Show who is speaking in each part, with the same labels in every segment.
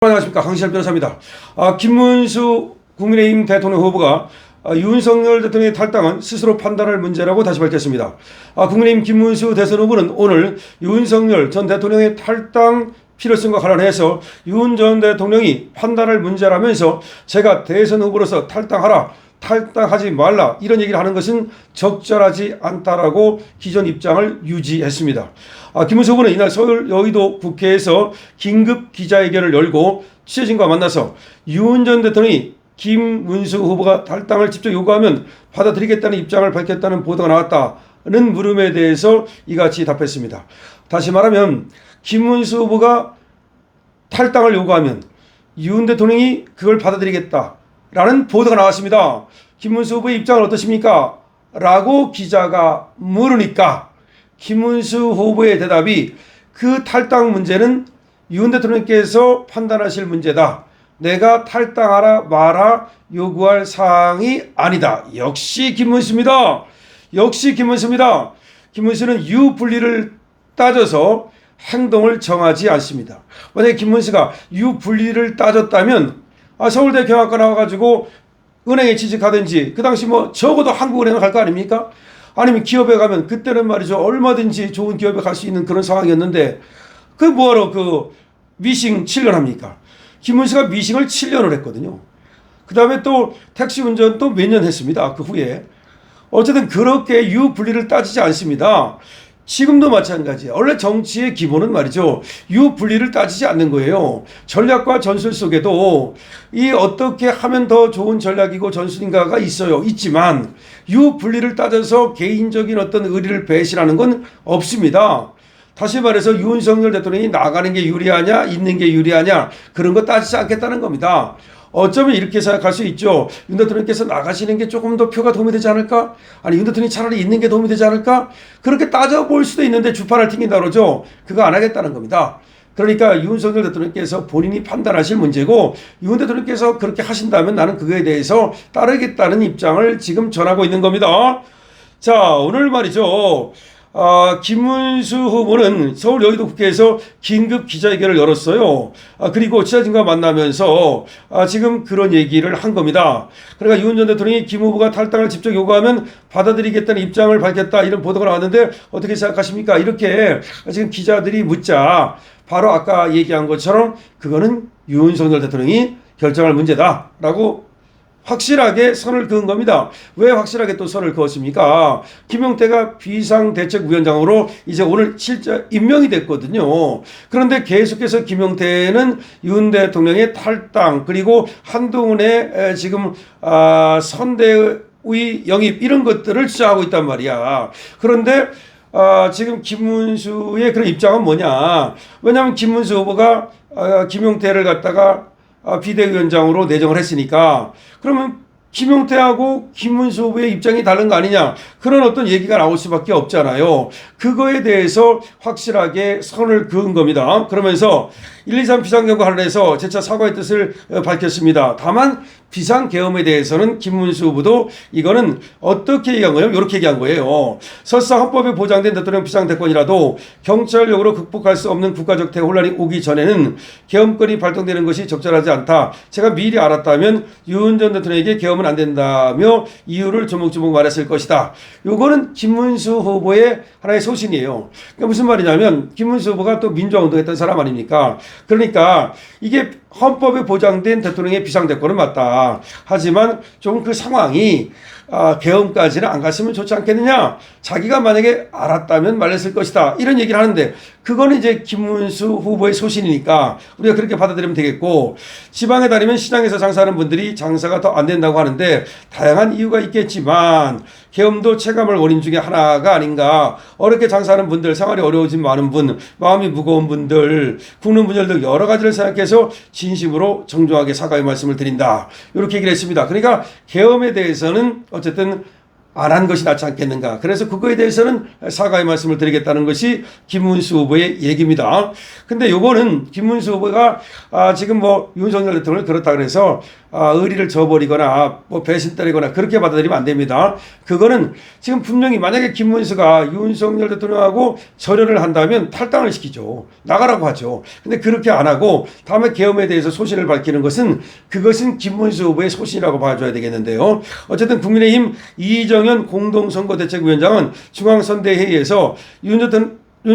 Speaker 1: 안녕하십니까, 강시열 변호사입니다. 김문수 국민의힘 대통령 후보가 윤석열 대통령의 탈당은 스스로 판단할 문제라고 다시 밝혔습니다. 국민의힘 김문수 대선 후보는 오늘 윤석열 전 대통령의 탈당 필요성과 관련해서 윤 전 대통령이 판단할 문제라면서 제가 대선 후보로서 탈당하지 말라 이런 얘기를 하는 것은 적절하지 않다라고 기존 입장을 유지했습니다. 김문수 후보는 이날 서울 여의도 국회에서 긴급 기자회견을 열고 취재진과 만나서 윤 전 대통령이 김문수 후보가 탈당을 직접 요구하면 받아들이겠다는 입장을 밝혔다는 보도가 나왔다는 물음에 대해서 이같이 답했습니다. 다시 말하면 김문수 후보가 탈당을 요구하면 윤 대통령이 그걸 받아들이겠다라는 보도가 나왔습니다. 김문수 후보의 입장은 어떠십니까? 라고 기자가 물으니까 김문수 후보의 대답이 그 탈당 문제는 윤 대통령께서 판단하실 문제다. 내가 탈당하라 마라 요구할 사항이 아니다. 역시 김문수입니다. 역시 김문수입니다. 김문수는 유불리를 따져서 행동을 정하지 않습니다. 만약에 김문수가 유불리를 따졌다면 서울대 경영학과 나와가지고 은행에 취직하든지 그 당시 적어도 한국은행을 갈 거 아닙니까? 아니면 기업에 가면 그때는 말이죠 얼마든지 좋은 기업에 갈 수 있는 그런 상황이었는데 그 뭐하러 그 미싱 7년 합니까? 김문수가 미싱을 7년을 했거든요. 그 다음에 또 택시 운전 또 몇 년 했습니다. 그 후에 어쨌든 그렇게 유불리를 따지지 않습니다. 지금도 마찬가지예요. 원래 정치의 기본은 말이죠 유불리를 따지지 않는 거예요. 전략과 전술 속에도 이 어떻게 하면 더 좋은 전략이고 전술인가가 있지만 유불리를 따져서 개인적인 어떤 의리를 배신하는 건 없습니다. 다시 말해서 윤석열 대통령이 나가는 게 유리하냐 있는 게 유리하냐 그런 거 따지지 않겠다는 겁니다. 어쩌면 이렇게 생각할 수 있죠. 윤 대통령께서 나가시는 게 조금 더 표가 도움이 되지 않을까? 아니 윤 대통령이 차라리 있는 게 도움이 되지 않을까? 그렇게 따져볼 수도 있는데 주판을 튕긴다 그러죠. 그거 안 하겠다는 겁니다. 그러니까 윤석열 대통령께서 본인이 판단하실 문제고 윤 대통령께서 그렇게 하신다면 나는 그거에 대해서 따르겠다는 입장을 지금 전하고 있는 겁니다. 자, 오늘 말이죠. 김문수 후보는 서울 여의도 국회에서 긴급 기자회견을 열었어요. 그리고 취재진과 만나면서 지금 그런 얘기를 한 겁니다. 그러니까 윤 전 대통령이 김 후보가 탈당을 직접 요구하면 받아들이겠다는 입장을 밝혔다 이런 보도가 나왔는데 어떻게 생각하십니까? 이렇게 지금 기자들이 묻자 바로 아까 얘기한 것처럼 그거는 윤석열 대통령이 결정할 문제다라고 확실하게 선을 그은 겁니다. 왜 확실하게 또 선을 그었습니까? 김용태가 비상대책위원장으로 이제 오늘 실제 임명이 됐거든요. 그런데 계속해서 김용태는 윤 대통령의 탈당 그리고 한동훈의 지금 선대위 영입 이런 것들을 주장하고 있단 말이야. 그런데 지금 김문수의 그런 입장은 뭐냐? 왜냐하면 김문수 후보가 김용태를 갖다가 비대위원장으로 내정을 했으니까 그러면 김용태하고 김문수 후보의 입장이 다른 거 아니냐 그런 어떤 얘기가 나올 수밖에 없잖아요. 그거에 대해서 확실하게 선을 그은 겁니다. 그러면서 123 비상계엄과 관련해서 재차 사과의 뜻을 밝혔습니다. 다만 비상계엄에 대해서는 김문수 후보도 이거는 어떻게 얘기한 거예요? 이렇게 얘기한 거예요. 설사 헌법에 보장된 대통령 비상대권이라도 경찰력으로 극복할 수 없는 국가적 대혼란이 오기 전에는 계엄권이 발동되는 것이 적절하지 않다. 제가 미리 알았다면 윤 전 대통령에게 계엄은 안 된다며 이유를 조목조목 말했을 것이다. 요거는 김문수 후보의 하나의 소신이에요. 그러니까 무슨 말이냐면 김문수 후보가 또 민주화운동했던 사람 아닙니까? 그러니까 이게 헌법에 보장된 대통령의 비상대권은 맞다. 하지만 좀 그 상황이 계엄까지는 안 갔으면 좋지 않겠느냐. 자기가 만약에 알았다면 말했을 것이다. 이런 얘기를 하는데 그거는 이제 김문수 후보의 소신이니까 우리가 그렇게 받아들이면 되겠고 지방에 다니면 시장에서 장사하는 분들이 장사가 더 안 된다고 하는데 다양한 이유가 있겠지만 계엄도 체감할 원인 중에 하나가 아닌가. 어렵게 장사하는 분들, 생활이 어려워진 많은 분, 마음이 무거운 분들, 굶는 분들 등 여러 가지를 생각해서 진심으로 정중하게 사과의 말씀을 드린다. 이렇게 얘기를 했습니다. 그러니까 계엄에 대해서는 어쨌든 안 한 것이 낫지 않겠는가. 그래서 그거에 대해서는 사과의 말씀을 드리겠다는 것이 김문수 후보의 얘기입니다. 근데 요거는 김문수 후보가 지금 뭐 윤석열 대통령을 그렇다 그래서 의리를 저버리거나 뭐 배신 때리거나 그렇게 받아들이면 안 됩니다. 그거는 지금 분명히 만약에 김문수가 윤석열 대통령하고 절연을 한다면 탈당을 시키죠. 나가라고 하죠. 근데 그렇게 안 하고 다음에 계엄에 대해서 소신을 밝히는 것은 그것은 김문수 후보의 소신이라고 봐줘야 되겠는데요. 어쨌든 국민의힘 이정현 공동선거대책위원장은 중앙선대회의에서 윤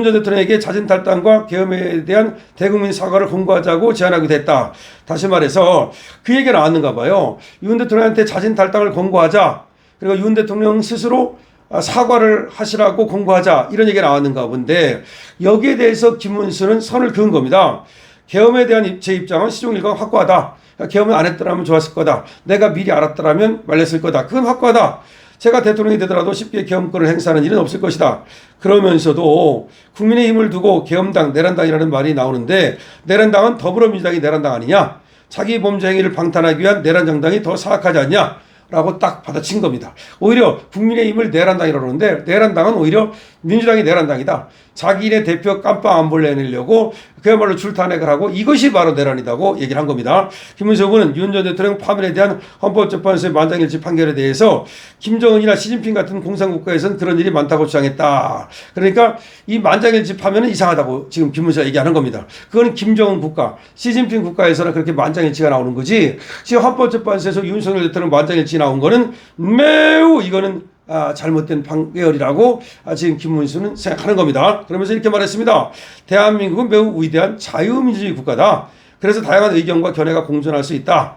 Speaker 1: 전 대통령에게 자진 탈당과 계엄에 대한 대국민 사과를 공고하자고 제안하기도 했다. 다시 말해서 그 얘기가 나왔는가 봐요. 윤 대통령한테 자진 탈당을 공고하자. 그리고 윤 대통령 스스로 사과를 하시라고 공고하자. 이런 얘기가 나왔는가 본데 여기에 대해서 김문수는 선을 그은 겁니다. 계엄에 대한 제 입장은 시종일관 확고하다. 계엄을 안 했더라면 좋았을 거다. 내가 미리 알았더라면 말렸을 거다. 그건 확고하다. 제가 대통령이 되더라도 쉽게 계엄권을 행사하는 일은 없을 것이다. 그러면서도 국민의힘을 두고 계엄당, 내란당이라는 말이 나오는데 내란당은 더불어민주당이 내란당 아니냐? 자기 범죄 행위를 방탄하기 위한 내란정당이 더 사악하지 않냐? 라고 딱 받아친 겁니다. 오히려 국민의힘을 내란당이라고 그러는데 내란당은 오히려 민주당이 내란당이다. 자기네 대표 깜빵 안보를 내내려고 그야말로 줄탄핵을 하고 이것이 바로 내란이라고 얘기를 한 겁니다. 김문수 후보는 윤 전 대통령 파면에 대한 헌법재판소의 만장일치 판결에 대해서 김정은이나 시진핑 같은 공산국가에서는 그런 일이 많다고 주장했다. 그러니까 이 만장일치 파면은 이상하다고 지금 김문수가 얘기하는 겁니다. 그거는 김정은 국가, 시진핑 국가에서는 그렇게 만장일치가 나오는 거지. 지금 헌법재판소에서 윤석열 대통령 만장일치 나온 거는 매우 이거는 잘못된 판결이라고 지금 김문수는 생각하는 겁니다. 그러면서 이렇게 말했습니다. 대한민국은 매우 위대한 자유민주주의 국가다. 그래서 다양한 의견과 견해가 공존할 수 있다.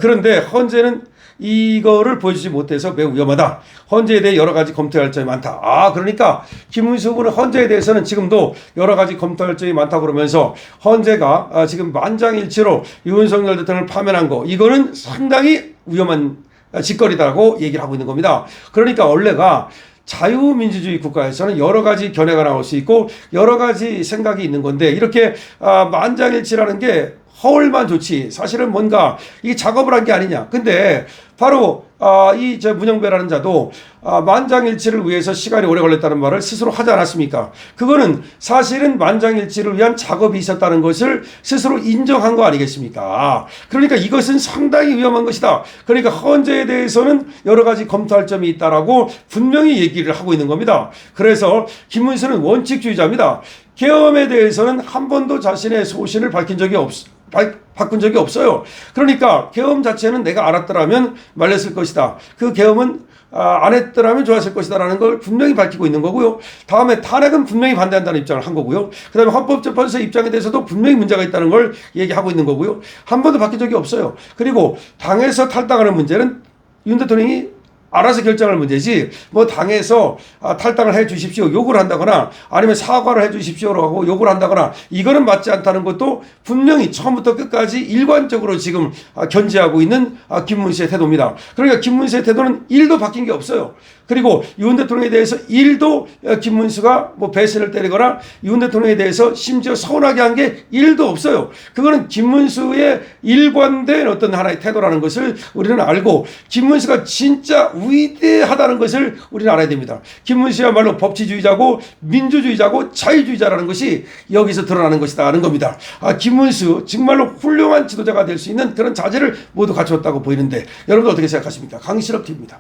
Speaker 1: 그런데 헌재는 이거를 보여주지 못해서 매우 위험하다. 헌재에 대해 여러 가지 검토할 점이 많다. 그러니까 김문수 후보는 헌재에 대해서는 지금도 여러 가지 검토할 점이 많다고 그러면서 헌재가 지금 만장일치로 윤석열 대통령을 파면한 거 이거는 상당히 위험한 짓거리다고 얘기를 하고 있는 겁니다. 그러니까 원래가 자유민주주의 국가에서는 여러 가지 견해가 나올 수 있고 여러 가지 생각이 있는 건데 이렇게 만장일치라는 게 허울만 좋지 사실은 뭔가 이 작업을 한 게 아니냐. 근데 바로 이 문영배라는 자도 만장일치를 위해서 시간이 오래 걸렸다는 말을 스스로 하지 않았습니까? 그거는 사실은 만장일치를 위한 작업이 있었다는 것을 스스로 인정한 거 아니겠습니까? 그러니까 이것은 상당히 위험한 것이다. 그러니까 헌재에 대해서는 여러 가지 검토할 점이 있다라고 분명히 얘기를 하고 있는 겁니다. 그래서 김문수는 원칙주의자입니다. 계엄에 대해서는 한 번도 자신의 소신을 바꾼 적이 없어요. 그러니까 계엄 자체는 내가 알았더라면 말렸을 것이다. 그 계엄은 안 했더라면 좋았을 것이다 라는 걸 분명히 밝히고 있는 거고요. 다음에 탄핵은 분명히 반대한다는 입장을 한 거고요. 그 다음에 헌법재판소 입장에 대해서도 분명히 문제가 있다는 걸 얘기하고 있는 거고요. 한 번도 바뀐 적이 없어요. 그리고 당에서 탈당하는 문제는 윤 대통령이 알아서 결정할 문제지 뭐 당에서 탈당을 해 주십시오 욕을 한다거나 아니면 사과를 해 주십시오라고 욕을 한다거나 이거는 맞지 않다는 것도 분명히 처음부터 끝까지 일관적으로 지금 견지하고 있는 김문수의 태도입니다. 그러니까 김문수의 태도는 1도 바뀐 게 없어요. 그리고 윤 대통령에 대해서 1도 김문수가 뭐 배신을 때리거나 윤 대통령에 대해서 심지어 서운하게 한 게 1도 없어요. 그거는 김문수의 일관된 어떤 하나의 태도라는 것을 우리는 알고 김문수가 진짜 위대하다는 것을 우리는 알아야 됩니다. 김문수야말로 법치주의자고 민주주의자고 자유주의자라는 것이 여기서 드러나는 것이다 하는 겁니다. 김문수 정말로 훌륭한 지도자가 될 수 있는 그런 자질을 모두 갖추었다고 보이는데 여러분들 어떻게 생각하십니까? 강실업 TV입니다.